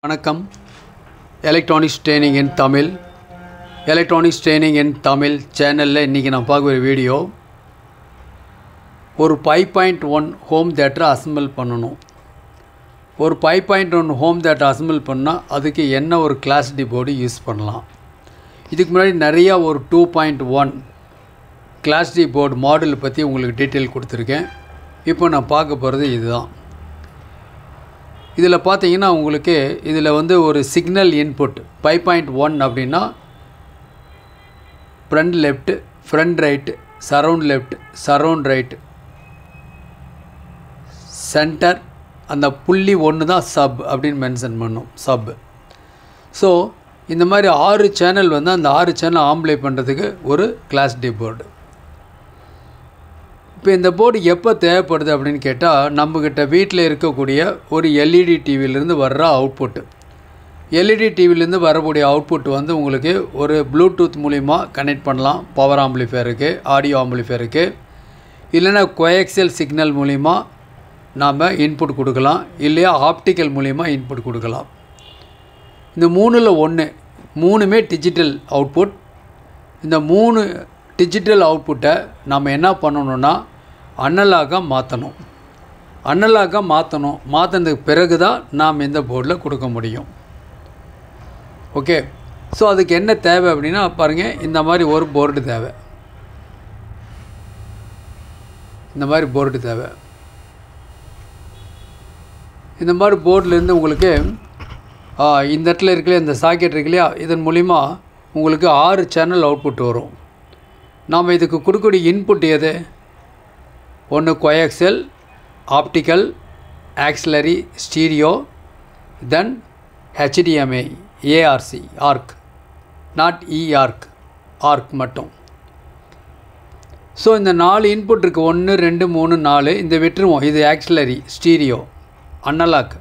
வணக்கம். Electronics training இன் தமிழ் சேனலில் இன்றைக்கி நான் பார்க்குற வீடியோ ஒரு 5.1 ஹோம் தியேட்டரை அசெம்பிள் பண்ணணும். ஒரு 5.1 ஹோம் தியேட்டர் அசெம்பிள் பண்ணால் அதுக்கு என்ன ஒரு கிளாஸ் டி போர்டு யூஸ் பண்ணலாம். இதுக்கு முன்னாடி நிறையா ஒரு 2.1 கிளாஸ் டி போர்டு மாடல் பற்றி உங்களுக்கு டீட்டெயில் கொடுத்துருக்கேன். இப்போ நான் பார்க்க போகிறது இதுதான். இதில் பார்த்தீங்கன்னா உங்களுக்கு இதில் ஒரு சிக்னல் இன்புட் 5.1 அப்படின்னா front left, front right, surround left, surround right, centre, அந்த புள்ளி ஒன்று தான் சப் அப்படின்னு மென்ஷன் பண்ணும், சப். ஸோ இந்த மாதிரி 6 சேனல் அந்த 6 சேனல் ஆம்பிளை பண்ணுறதுக்கு ஒரு கிளாஸ் டி போர்டு. இப்போ இந்த போர்டு எப்போ தேவைப்படுது அப்படின்னு கேட்டால், நம்மக்கிட்ட வீட்டில் இருக்கக்கூடிய ஒரு எல்இடி டிவியிலேருந்து வர்ற அவுட்புட்டு. எல்இடி டிவிலேருந்து வரக்கூடிய அவுட்புட் உங்களுக்கு ஒரு ப்ளூடூத் மூலிமா கனெக்ட் பண்ணலாம். பவர் ஆம்பிளிஃபையருக்கு, ஆடியோ ஆம்பிளிஃபையருக்கு, இல்லைன்னா கோஎக்சியல் சிக்னல் மூலிமா நாம் இன்புட் கொடுக்கலாம், இல்லையா ஆப்டிக்கல் மூலிமா இன்புட் கொடுக்கலாம். இந்த 3ல் 1 3மே டிஜிட்டல் அவுட்புட். இந்த 3 டிஜிட்டல் அவுட்புட்டை நம்ம என்ன பண்ணணுன்னா அனலாக மாற்றணும். மாற்றினதுக்கு பிறகு தான் நாம் இந்த போர்டில் கொடுக்க முடியும். ஓகே. ஸோ அதுக்கு என்ன தேவை அப்படின்னா பாருங்கள், இந்த மாதிரி ஒரு போர்டு தேவை. இந்த மாதிரி போர்டிலேருந்து உங்களுக்கு இந்த இடத்துல இருக்குல்லையா, இந்த சாக்கெட் இருக்கு இல்லையா, இதன் மூலிமா உங்களுக்கு 6 சேனல் அவுட்புட் வரும். நாம் இதுக்கு கொடுக்கக்கூடிய இன்புட் எது? ஒன்று coaxial, optical, auxiliary, stereo, then HDMI, ARC, ARC, not eARC, ARC மட்டும். ஸோ இந்த 4 இன்புட் இருக்குது, 1 2 3 4. இந்த விட்டுருவோம். இது ஆக்சிலரி, ஸ்டீரியோ, அனலாக்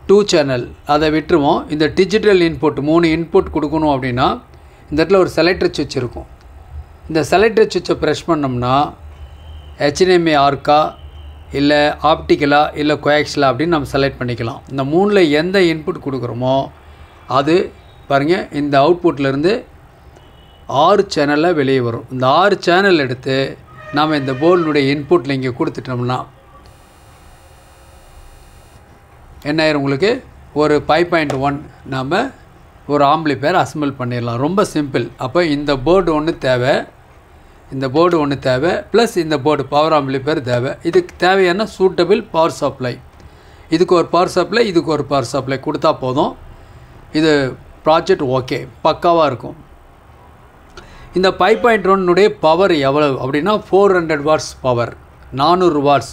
2 சேனல், அதை விட்டுருவோம். இந்த டிஜிட்டல் இன்புட் 3 இன்புட் கொடுக்கணும் அப்படின்னா இந்த இடத்துல ஒரு செலக்டர் சுவிட்ச் இருக்கும். இந்த செலக்டர் சுவிட்சை ப்ரெஸ் பண்ணோம்னா HDMI ஆர்க்கா, இல்லை ஆப்டிக்கலா, இல்லை கோஆக்சியலா அப்படின்னு நம்ம செலக்ட் பண்ணிக்கலாம். இந்த 3ல் எந்த இன்புட் கொடுக்குறோமோ அது பாருங்கள், இந்த அவுட்புட்லேருந்து 6 சேனலில் வெளியே வரும். இந்த 6 சேனல் எடுத்து நாம் இந்த போர்டினுடைய இன்புட்டில் இங்கே கொடுத்துட்டோம்னா என்ன ஆயிரும்? உங்களுக்கு ஒரு 5.1 நாம் ஒரு ஆம்பிளிஃபையர் அசெம்பிள் பண்ணிடலாம். ரொம்ப சிம்பிள். அப்போ இந்த போர்டு ஒன்று தேவை, ப்ளஸ் இந்த போர்டு பவர் ஆம்பிளிஃபையர் தேவை. இதுக்கு தேவையான சூட்டபிள் பவர் சப்ளை. இதுக்கு ஒரு பவர் சப்ளை, இதுக்கு ஒரு பவர் சப்ளை கொடுத்தா போதும். இது ப்ராஜெக்ட் ஓகே, பக்காவாக இருக்கும். இந்த 5.1 பவர் எவ்வளவு அப்படின்னா 400 வாட்ஸ் பவர், 400 வாட்ஸ்.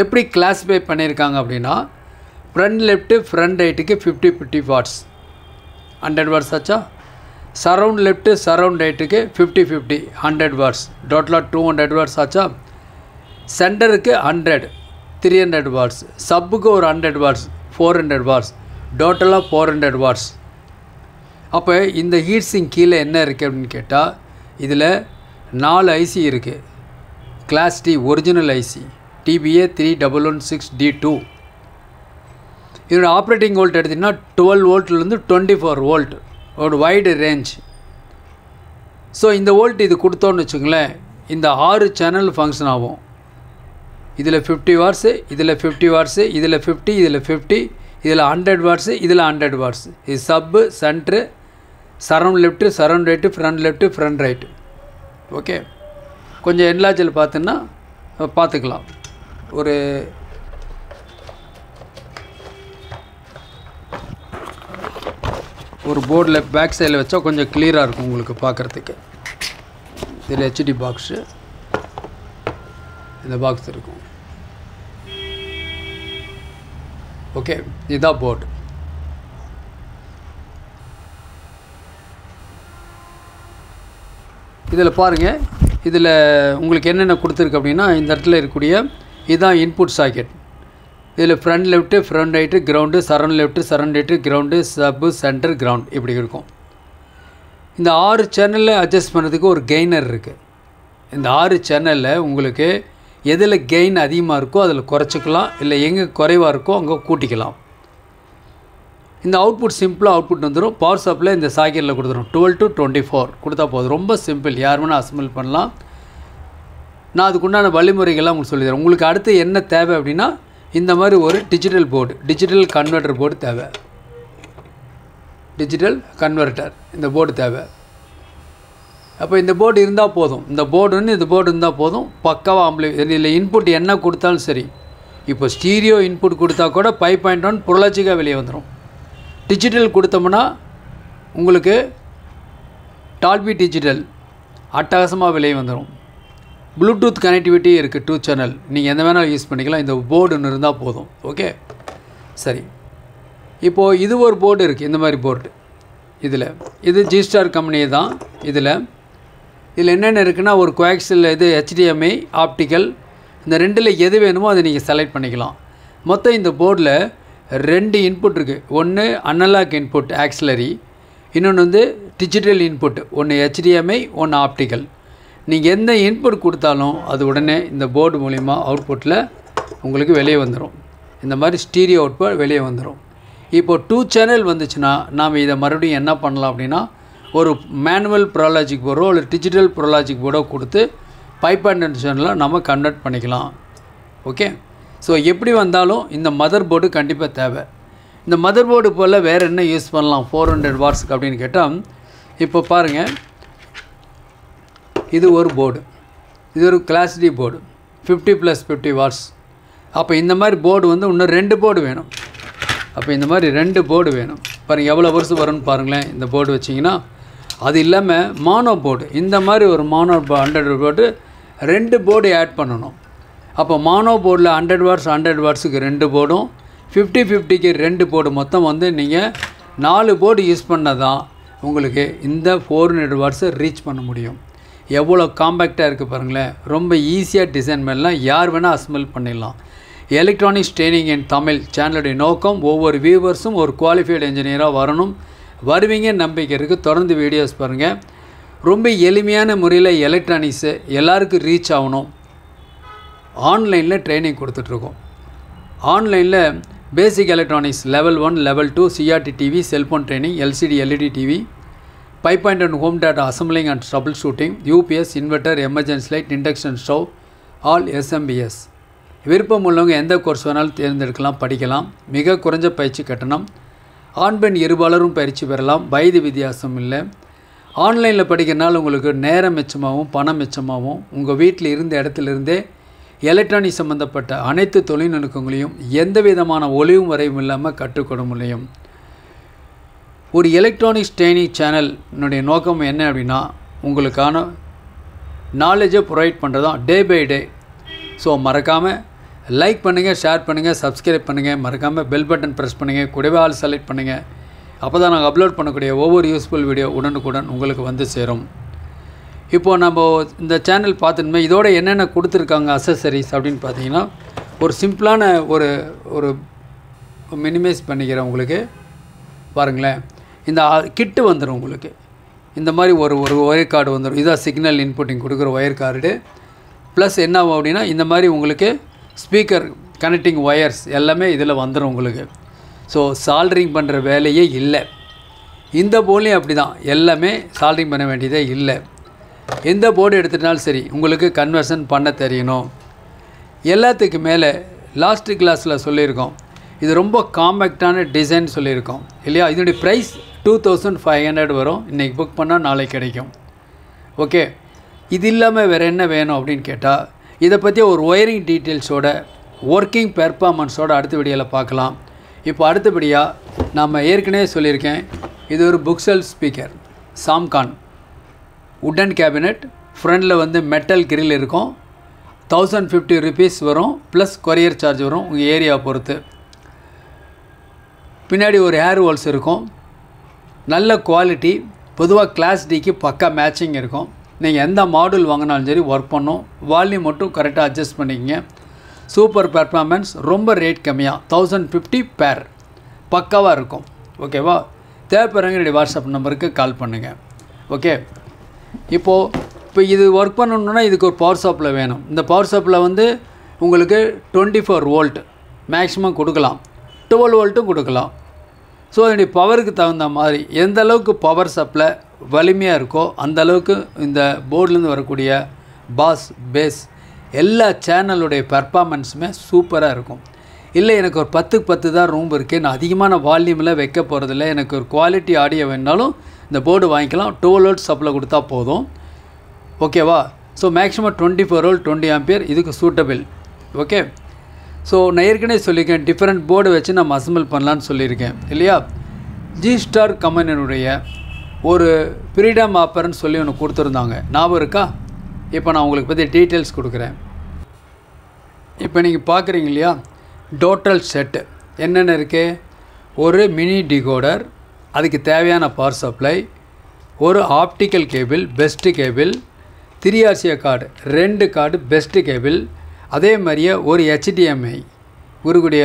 எப்படி கிளாஸிஃபை பண்ணியிருக்காங்க அப்படின்னா, ஃப்ரண்ட் லெஃப்ட்டு, ஃப்ரண்ட் ரைட்டுக்கு 50 வாட்ஸ், 100 வாட்ஸ் ஆச்சா. சரவுண்ட் லெஃப்ட்டு, சரவுண்ட் ரைட்டுக்கு 50 100 வாட்ஸ், டோட்டலாக 200 வாட்ஸ் ஆச்சா. சென்டருக்கு 100, 300 வாட்ஸ். சப்புக்கு ஒரு 100 வாட்ஸ், 400 வாட்ஸ், டோட்டலாக 400 வாட்ஸ். அப்போ இந்த ஹீட் சிங்க் கீழே என்ன இருக்குது அப்படின்னு கேட்டால், இதில் 4 ஐசி இருக்குது. Class D original IC TBA 3116D2. இதோட ஆப்ரேட்டிங் வோல்ட் எடுத்திங்கன்னா 12 வோல்ட்லேருந்து 24 வோல்ட், ஒரு வைடு ரேஞ்ச். ஸோ இந்த வோல்ட் இது கொடுத்தோன்னு வச்சுங்களேன், இந்த 6 சேனல் ஃபங்க்ஷன் ஆகும். இதில் 50 வாட்ஸு, இதில் 50 வாட்ஸு, இதில் 50, இதில் 50, இதில் 100 வாட்ஸு, இதில் 100 வாட்ஸு. இது சப்பு, centre, surround left, surround right, front left, front right. Okay. கொஞ்சம் என்லார்ஜில் பார்த்துன்னா பார்த்துக்கலாம். ஒரு போர்டில் பேக் சைடில் வச்சா கொஞ்சம் கிளியராக இருக்கும் உங்களுக்கு பார்க்குறதுக்கு. இதில் HD பாக்ஸு, இந்த பாக்ஸ் இருக்கும். ஓகே, இதுதான் போர்டு. இதில் பாருங்கள், இதில் உங்களுக்கு என்னென்ன கொடுத்துருக்கு அப்படின்னா, இந்த இடத்துல இருக்கக்கூடிய இதுதான் இன்புட் சாக்கெட். இதில் front left, front right, ground, surround left, surround right, ground, சப்பு, சென்டர், கிரவுண்ட் இப்படி இருக்கும். இந்த 6 சேனலில் அட்ஜஸ்ட் பண்ணுறதுக்கு ஒரு கெய்னர் இருக்குது. இந்த 6 சேனலில் உங்களுக்கு எதில் கெயின் அதிகமாக இருக்கோ அதில் குறைச்சிக்கலாம், இல்லை எங்கே குறைவாக இருக்கோ அங்கே கூட்டிக்கலாம். இந்த அவுட்புட் சிம்பிளாக அவுட்புட் வந்துடும். பவர் சப்ளை இந்த சாக்கெட்டில் கொடுத்துரும். 12 to 24 கொடுத்தா போதும். ரொம்ப சிம்பிள், யார் வேணால் அசம்பிள் பண்ணலாம். நான் அதுக்குண்டான வழிமுறைகள்லாம் உங்களுக்கு சொல்லித்தரேன். உங்களுக்கு அடுத்து என்ன தேவை அப்படின்னா இந்த மாதிரி ஒரு digital board, digital converter board தேவை. டிஜிட்டல் கன்வெர்ட்டர் இந்த போர்டு தேவை. அப்போ இந்த போர்டு இருந்தால் போதும். இந்த போர்டு இருந்தால் போதும். பக்காவாக இதில் இன்புட் என்ன கொடுத்தாலும் சரி. இப்போ ஸ்டீரியோ இன்புட் கொடுத்தா கூட 5.1 புரளாச்சிக்காக வெளியே வந்துடும். டிஜிட்டல் கொடுத்தோம்னா உங்களுக்கு டால்பி டிஜிட்டல் அட்டகாசமாக வெளியே வந்துடும். ப்ளூடூத் கனெக்டிவிட்டி இருக்குது, 2 சேனல். நீங்கள் எந்த வேணாலும் யூஸ் பண்ணிக்கலாம். இந்த போர்டு ஒன்று இருந்தால் போதும். ஓகே, சரி. இப்போது இது ஒரு போர்டு இருக்குது, இந்த மாதிரி போர்டு. இதில் இது G-Star கம்பெனி தான். இதில் என்னென்ன இருக்குன்னா ஒரு கோஆக்சியல், இது HDMI, ஆப்டிக்கல், இந்த ரெண்டில் எது வேணுமோ அதை நீங்கள் செலக்ட் பண்ணிக்கலாம். மொத்தம் இந்த போர்டில் 2 இன்புட் இருக்குது. ஒன்று அனலாக் இன்புட் ஆக்சிலரி, இன்னொன்று வந்து டிஜிட்டல் இன்புட். ஒன்று HDMI, ஒன்று ஆப்டிக்கல். நீங்கள் எந்த இன்புட் கொடுத்தாலும் அது உடனே இந்த போர்டு மூலிமா அவுட்புட்டில் உங்களுக்கு வெளியே வந்துடும். இந்த மாதிரி ஸ்டீரியோ அவுட்புட் வெளியே வந்துடும். இப்போது 2 சேனல் வந்துச்சுன்னா நாம் இதை மறுபடியும் என்ன பண்ணலாம் அப்படின்னா ஒரு மேனுவல் ப்ரோலாஜிக் போர்டோ இல்லை டிஜிட்டல் ப்ரோலாஜிக் போர்டோ கொடுத்து 5.1 சேனலில் நம்ம கன்வெர்ட் பண்ணிக்கலாம். ஓகே, ஸோ எப்படி வந்தாலும் இந்த மதர் போர்டு கண்டிப்பாக தேவை. இந்த மதர் போர்டு போல் வேறு என்ன யூஸ் பண்ணலாம் 400 வாட்ஸ்க்கு அப்படின்னு கேட்டால், இப்போ பாருங்கள், இது ஒரு போர்டு, இது ஒரு கிளாஸ் டி போர்டு 50+50 வாட்ஸ். அப்போ இந்த மாதிரி போர்டு வந்து இன்னும் 2 போர்டு வேணும். அப்போ இந்த மாதிரி 2 போர்டு வேணும். பாருங்கள் எவ்வளோ வருஷம் வரும்னு பாருங்களேன். இந்த போர்டு வச்சிங்கன்னா அது இல்லாமல் மானோ போர்டு, இந்த மாதிரி ஒரு மானோ 100 போர்டு 2 போர்டு ஆட் பண்ணணும். அப்போ மானோ போர்டில் 100 வாட்ஸ் 100 வாட்ஸுக்கு 2 போர்டும், 50-50க்கு 2 போர்டு, மொத்தம் வந்து நீங்கள் 4 போர்டு யூஸ் பண்ணால் தான் உங்களுக்கு இந்த 400 வாட்ஸை ரீச் பண்ண முடியும். எவ்வளோ காம்பேக்டாக இருக்குது பாருங்களேன். ரொம்ப ஈஸியாக டிசைன் பண்ணலாம், யார் வேணால் அசம்பிள் பண்ணிடலாம். எலக்ட்ரானிக்ஸ் ட்ரைனிங் இன் தமிழ் சேனலுடைய நோக்கம் ஒவ்வொரு வியூவர்ஸும் ஒரு குவாலிஃபைடு இன்ஜினியராக வரணும். வருவீங்க நம்பிக்கை இருக்குது. தொடர்ந்து வீடியோஸ் பாருங்கள். ரொம்ப எளிமையான முறையில் எலக்ட்ரானிக்ஸு எல்லாருக்கும் ரீச் ஆகணும். ஆன்லைனில் ட்ரைனிங் கொடுத்துட்ருக்கோம். ஆன்லைனில் பேசிக் electronics level 1 level 2 CRT TV, cellphone training, LCD LED TV, 5.1 home data assembling and trouble shooting, UPS, inverter, emergency light, induction stove, all SMBS. விருப்பம் உள்ளவங்க எந்த கோர்ஸ் வேணாலும் தேர்ந்தெடுக்கலாம், படிக்கலாம். மிக குறைஞ்ச பயிற்சி கட்டணம். ஆண் பெண் இருபாலரும் பயிற்சி பெறலாம். வயது வித்தியாசம் இல்லை. ஆன்லைனில் படிக்கிறனால உங்களுக்கு நேரம் மிச்சமாகவும் பணம் மிச்சமாகவும் உங்கள் வீட்டில் இருந்த இடத்துலேருந்தே எலக்ட்ரானிக் சம்மந்தப்பட்ட அனைத்து தொழில்நுட்பங்களையும் எந்த விதமான ஒளிவும் வரையும் இல்லாமல் கற்றுக்கொள்ள முடியும். ஒரு எலக்ட்ரானிக்ஸ் ட்ரைனிங் சேனல்னுடைய நோக்கம் என்ன அப்படின்னா உங்களுக்கான நாலேஜை ப்ரொவைட் பண்ணுறது தான் டே பை டே. ஸோ மறக்காமல் லைக் பண்ணுங்கள், ஷேர் பண்ணுங்கள், சப்ஸ்கிரைப் பண்ணுங்கள். மறக்காமல் பெல் பட்டன் ப்ரெஸ் பண்ணுங்கள். கூடவே ஆல் செலக்ட் பண்ணுங்கள். அப்போ தான் நாங்கள் அப்லோட் பண்ணக்கூடிய ஒவ்வொரு யூஸ்ஃபுல் வீடியோ உடனுக்குடன் உங்களுக்கு வந்து சேரும். இப்போது நம்ம இந்த சேனல் பார்த்துட்டுமே இதோட என்னென்ன கொடுத்துருக்காங்க அக்சசரிஸ் அப்படின்னு பார்த்தீங்கன்னா ஒரு சிம்பிளான ஒரு மினிமைஸ் பண்ணிக்கிறேன் உங்களுக்கு. பாருங்களேன், இந்த கிட்டு வந்துடும் உங்களுக்கு. இந்த மாதிரி ஒரு ஒயர் கார்டு வந்துடும். இதான் சிக்னல் இன்புட்டிங் கொடுக்குற ஒயர் கார்டு. ப்ளஸ் என்ன ஆகும் அப்படின்னா இந்த மாதிரி உங்களுக்கு ஸ்பீக்கர் கனெக்டிங் ஒயர்ஸ் எல்லாமே இதில் வந்துடும் உங்களுக்கு. ஸோ சால்ட்ரிங் பண்ணுற வேலையே இல்லை. இந்த போர்ட்லேயும் அப்படி தான், எல்லாமே சால்ட்ரிங் பண்ண வேண்டியதே இல்லை. எந்த போர்டு எடுத்துட்டாலும் சரி உங்களுக்கு கன்வர்ஷன் பண்ண தெரியணும். எல்லாத்துக்கு மேலே லாஸ்ட்டு கிளாஸில் சொல்லியிருக்கோம், இது ரொம்ப காம்பேக்டான டிசைன் சொல்லியிருக்கோம் இல்லையா. இதனுடைய ப்ரைஸ் 2500 வரும். இன்றைக்கி புக் பண்ணால் நாளைக்கு கிடைக்கும். ஓகே, இது இல்லாமல் வேறு என்ன வேணும் அப்படின்னு கேட்டால் இதை பற்றி ஒரு ஒயரிங் டீட்டெயில்ஸோட ஒர்க்கிங் பெர்ஃபார்மன்ஸோட அடுத்த வீடியோவில் பார்க்கலாம். இப்போ அடுத்தபடியாக நம்ம ஏற்கனவே சொல்லியிருக்கேன், இது ஒரு புக்ஸெல் ஸ்பீக்கர் சாம்கான் உட்டன் கேபினெட். ஃப்ரண்டில் வந்து மெட்டல் கிரில் இருக்கும். 1050 rupees வரும். ப்ளஸ் கொரியர் சார்ஜ் வரும் உங்கள் ஏரியா பொறுத்து. பின்னாடி ஒரு ஏர் ஹோல்ஸ் இருக்கும். நல்ல குவாலிட்டி. பொதுவாக கிளாஸ் டிக்கு பக்கா மேட்சிங் இருக்கும். நீங்கள் எந்த மாடல் வாங்கினாலும் சரி ஒர்க் பண்ணும். வால்யூம் மட்டும் கரெக்டாக அட்ஜஸ்ட் பண்ணிக்கங்க. Super performance. ரொம்ப ரேட் கம்மியாக 1050 பேர் பக்காவாக இருக்கும். ஓகேவா? தேவைப்படுறவங்க என்னுடைய வாட்ஸ்அப் நம்பருக்கு கால் பண்ணுங்கள். ஓகே, இப்போ இது ஒர்க் பண்ணணுன்னா இதுக்கு ஒரு பவர் சப்ளை வேணும். இந்த பவர் சப்ளை வந்து உங்களுக்கு 24 வோல்ட் மேக்ஸிமம் கொடுக்கலாம், 12 வோல்ட்டும் கொடுக்கலாம். ஸோ அதனுடைய பவருக்கு தகுந்த மாதிரி எந்த அளவுக்கு பவர் சப்ளை வலிமையாக இருக்கோ அந்த அளவுக்கு இந்த போர்ட்லேருந்து வரக்கூடிய பாஸ் பேஸ் எல்லா சேனலுடைய பெர்ஃபார்மன்ஸுமே சூப்பராக இருக்கும். இல்லை எனக்கு ஒரு 10க்கு 10 தான் ரூம் இருக்குது, நான் அதிகமான வால்யூமில் வைக்க போகிறதில்ல, எனக்கு ஒரு குவாலிட்டி ஆடியோ வேணாலும் இந்த போர்டு வாங்கிக்கலாம். 12 வோல்ட் சப்ளை கொடுத்தா போதும். ஓகேவா? ஸோ மேக்ஸிமம் 24 வோல்ட் 20 ஆம்பியர் இதுக்கு சூட்டபிள். ஓகே. ஸோ நான் ஏற்கனவே சொல்லியிருக்கேன், டிஃப்ரெண்ட் போர்டு வச்சு நம்ம அசம்பிள் பண்ணலான்னு சொல்லியிருக்கேன் இல்லையா? G-Star கம்பெனியினுடைய ஒரு ஃப்ரீடம் ஆஃபர்னு சொல்லி ஒன்று கொடுத்துருந்தாங்க, ஞாபகம் இருக்கா? இப்போ நான் உங்களுக்கு பற்றி டீட்டெயில்ஸ் கொடுக்குறேன். இப்போ நீங்கள் பார்க்குறீங்க இல்லையா, டோட்டல் செட்டு என்னென்ன இருக்குது? ஒரு மினி டிகோடர், அதுக்கு தேவையான பவர் சப்ளை, ஒரு optical cable best cable, 3RCA card 2 card best cable, அதே மாதிரியே ஒரு HDMI இருக்கக்கூடிய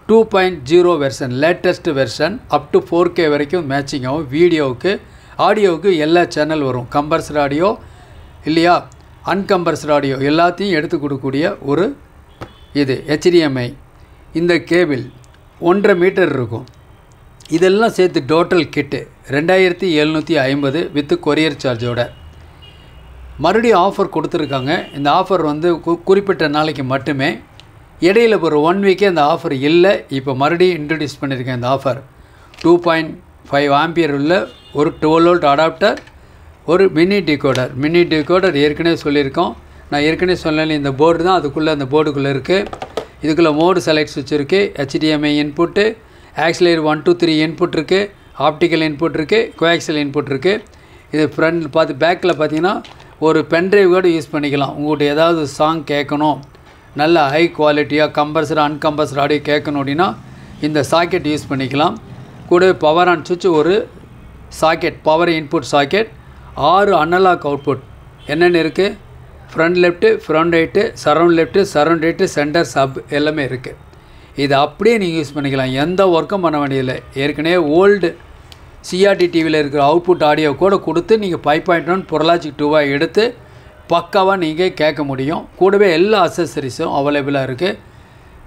2.0 version latest version up to 4K வரைக்கும் மேட்சிங் ஆகும். வீடியோவுக்கு ஆடியோவுக்கு எல்லா சேனல் வரும், கம்பர்ஸ்டு ஆடியோ இல்லையா, அன்கம்பர்ஸ்டு ஆடியோ எல்லாத்தையும் எடுத்து கொடுக்கக்கூடிய ஒரு இது HDMI. இந்த கேபிள் 1.5 மீட்டர் இருக்கும். இதெல்லாம் சேர்த்து டோட்டல் கிட்டு 2750 வித் கொரியர் சார்ஜோட. மறுபடியும் ஆஃபர் கொடுத்துருக்காங்க. இந்த ஆஃபர் வந்து குறிப்பிட்ட நாளைக்கு மட்டுமே. இடையில் ஒரு 1 வீக்கே அந்த ஆஃபர் இல்லை. இப்போ மறுபடியும் இன்ட்ரடியூஸ் பண்ணியிருக்கேன் இந்த ஆஃபர். 2.5 ஆம்பியர் உள்ள ஒரு 12 வோல்ட் அடாப்டர், ஒரு மினி டிகோடர் ஏற்கனவே சொல்லியிருக்கோம். நான் ஏற்கனவே சொன்னேன், இந்த போர்டு தான் அதுக்குள்ளே அந்த போர்டுக்குள்ளே இருக்குது. இதுக்குள்ளே மோடு செலக்ட் சுவிட்ச் இருக்குது, HDMI இன்புட்டு, ஆக்சிலரி 1 2 3 இன்புட் இருக்குது, ஆப்டிக்கல் இன்புட் இருக்குது, கோஆக்சியல் இன்புட் இருக்குது. இது ஃப்ரண்ட் பார்த்து பேக்கில் பார்த்தீங்கன்னா ஒரு பென்ட்ரைவ் கூட யூஸ் பண்ணிக்கலாம். உங்கள்கிட்ட ஏதாவது சாங் கேட்கணும், நல்ல ஹை குவாலிட்டியாக கம்பர்ஸ்டு அன்கம்பர்ஸ்டு ஆடியோ கேட்கணும் அப்படின்னா இந்த சாக்கெட் யூஸ் பண்ணிக்கலாம். கூட பவர் ஆன் சுவிட்ச், ஒரு socket power input socket, 6 analogue output என்னென்ன இருக்குது? Front left, front right, surround right, centre sub எல்லாமே இருக்குது. இது அப்படியே நீங்கள் யூஸ் பண்ணிக்கலாம், எந்த ஒர்க்கும் பண்ண வேண்டியதில்லை. ஏற்கனவே ஓல்டு CRT டிவியில் இருக்கிற அவுட்புட் ஆடியோ கூட கொடுத்து நீங்கள் 5.1 பொருளாஜிக் 2 எடுத்து பக்காவாக நீங்கள் கேட்க முடியும். கூடவே எல்லா அக்சசரிஸும் அவைலபிளாக இருக்குது.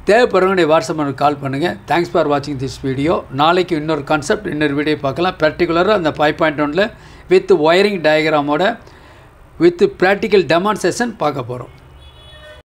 தேவைப்படுறவங்க வாட்ஸ்அப் நம்பருக்கு கால் பண்ணுங்கள். தேங்க்ஸ் ஃபார் வாட்சிங் திஸ் வீடியோ. நாளைக்கு இன்னொரு கான்செப்ட் இன்னொரு வீடியோ பார்க்கலாம். பர்டிகுலராக அந்த 5.1 வித் ஒயரிங் டயக்ராமோட வித் ப்ராக்டிக்கல் டெமான்ஸ்ட்ரேஷன் பார்க்க போகிறோம்.